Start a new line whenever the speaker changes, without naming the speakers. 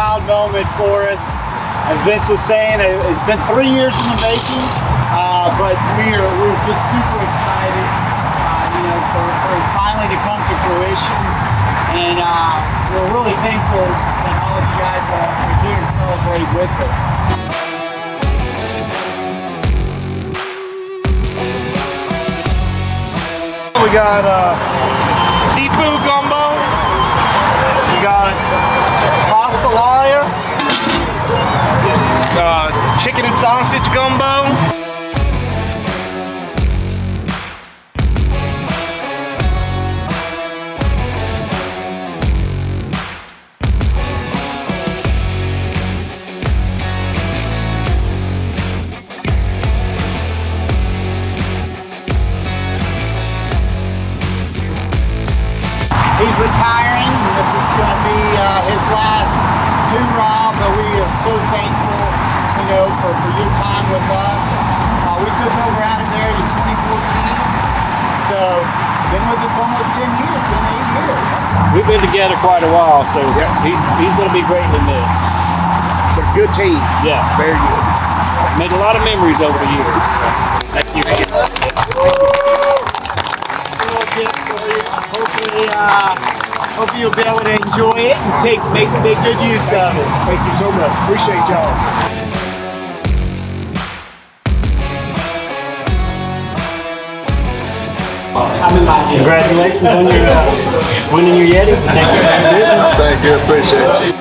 proud moment for us. As Vince was saying, it's been 3 years in the making, but we're just super excited, for it finally to come to fruition. And we're really thankful that all of you guys are here to celebrate with us.
We got seafood gumbo. We got pastelaya. Chicken and sausage gumbo.
He's retiring. This is going to be his last hoorah, but we are so thankful, for your time with us. We took over out of there in 2014, so been with us almost 10 years, been 8 years.
We've been together quite a while, so he's going to be greatly missed.
It's a good team.
Yeah,
very good.
Made a lot of memories over the years. So. Thank you.
Hope you'll be able to enjoy it and make good use of it.
Thank you so much. Appreciate y'all.
Congratulations on your winning your Yeti. Thank you for your business.
Thank you. Appreciate you.